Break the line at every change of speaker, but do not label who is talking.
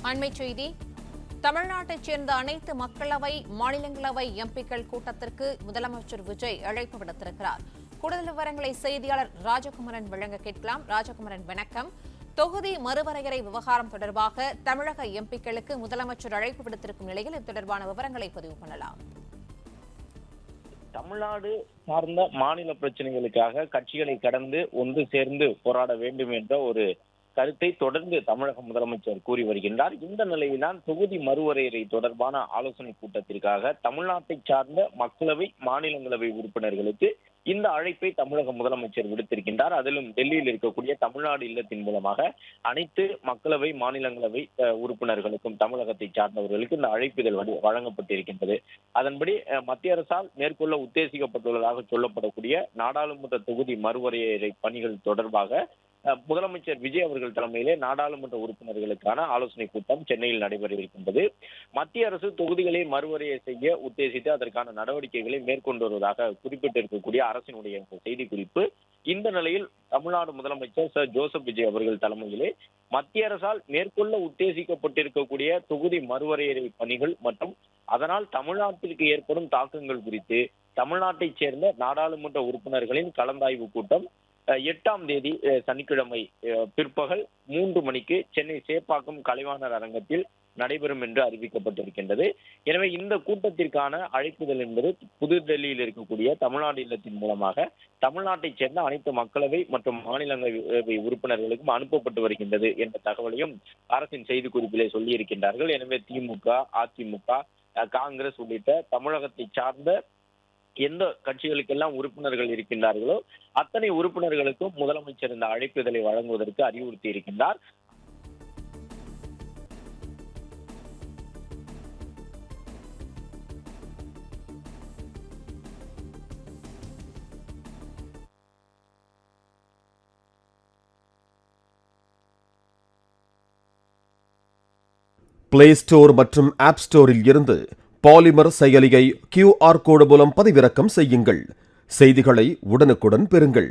அண்மைச் செய்தி. தமிழ்நாட்டைச் சேர்ந்த அனைத்து மக்களவை, மாநிலங்களவை எம்பிக்கள் கூட்டத்திற்கு முதலமைச்சர் விஜய் அழைப்பு விடுத்திருக்கிறார். கூடுதல் விவரங்களை செய்தியாளர் ராஜகுமரன் வழங்க கேட்கலாம். ராஜகுமரன், வணக்கம். தொகுதி மறுவரையறை விவகாரம் தொடர்பாக தமிழக எம்பிக்களுக்கு முதலமைச்சர் அழைப்பு விடுத்திருக்கும் நிலையில் இது தொடர்பான விவரங்களை பதிவு பண்ணலாம்.
தமிழ்நாடு சார்ந்த மாநில பிரச்சனைகளுக்காக கட்சிகளை கடந்து ஒன்று சேர்ந்து போராட வேண்டும் என்ற ஒரு கருத்தை தொடர்ந்து தமிழக முதலமைச்சர் கூறி வருகின்றார். இந்த நிலையில்தான் தொகுதி மறுவரையறை தொடர்பான ஆலோசனை கூட்டத்திற்காக தமிழ்நாட்டை சார்ந்த மக்களவை, மாநிலங்களவை உறுப்பினர்களுக்கு இந்த அழைப்பை தமிழக முதலமைச்சர் விடுத்திருக்கின்றார். அதிலும் டெல்லியில் இருக்கக்கூடிய தமிழ்நாடு இல்லத்தின் மூலமாக அனைத்து மக்களவை, மாநிலங்களவை உறுப்பினர்களுக்கும் தமிழகத்தை சார்ந்தவர்களுக்கு இந்த அழைப்புதல் வழங்கப்பட்டிருக்கின்றது. அதன்படி மத்திய அரசால் மேற்கொள்ள உத்தேசிக்கப்பட்டுள்ளதாக சொல்லப்படக்கூடிய நாடாளுமன்ற தொகுதி மறுவரையறை பணிகள் தொடர்பாக முதலமைச்சர் விஜய் அவர்கள் தலைமையிலே நாடாளுமன்ற உறுப்பினர்களுக்கான ஆலோசனை கூட்டம் சென்னையில் நடைபெற இருக்கின்றது. மத்திய அரசு தொகுதிகளை மறுவரையை செய்ய உத்தேசித்து அதற்கான நடவடிக்கைகளை மேற்கொண்டு வருவதாக குறிப்பிட்டிருக்கக்கூடிய அரசினுடைய செய்தி குறிப்பு. இந்த நிலையில் தமிழ்நாடு முதலமைச்சர் சர் ஜோசப் விஜய் அவர்கள் தலைமையிலே மத்திய அரசால் மேற்கொள்ள உத்தேசிக்கப்பட்டிருக்கக்கூடிய தொகுதி மறுவரையறை பணிகள் மற்றும் அதனால் தமிழ்நாட்டிற்கு ஏற்படும் தாக்கங்கள் குறித்து தமிழ்நாட்டைச் சேர்ந்த நாடாளுமன்ற உறுப்பினர்களின் கலந்தாய்வு கூட்டம் 8ஆம் தேதி சனிக்கிழமை பிற்பகல் 3 மணிக்கு சென்னை சேப்பாக்கம் கலைவாணர் அரங்கத்தில் நடைபெறும் என்று அறிவிக்கப்பட்டிருக்கின்றது. எனவே இந்த கூட்டத்திற்கான அழைப்புதல் என்பது புதுடெல்லியில் இருக்கக்கூடிய தமிழ்நாடு இல்லத்தின் மூலமாக தமிழ்நாட்டைச் சேர்ந்த அனைத்து மக்களவை மற்றும் மாநிலங்களவை உறுப்பினர்களுக்கும் அனுப்பப்பட்டு வருகின்றது என்ற தகவலையும் அரசின் செய்திக்குறிப்பிலே சொல்லியிருக்கின்றார்கள். எனவே திமுக, அதிமுக, காங்கிரஸ் உள்ளிட்ட தமிழகத்தை சார்ந்த எந்த கட்சிகளுக்கெல்லாம் உறுப்பினர்கள் இருக்கின்றார்களோ அத்தனை உறுப்பினர்களுக்கும் முதலமைச்சர் இந்த அழைப்புதலை வழங்குவதற்கு அறிவுறுத்தி இருக்கின்றார்.
பிளே ஸ்டோர் மற்றும் ஆப் ஸ்டோரில் இருந்து பாலிமர் செயலியை QR கோடு மூலம் பதிவிறக்கம் செய்யுங்கள். செய்திகளை உடனுக்குடன் பெறுங்கள்.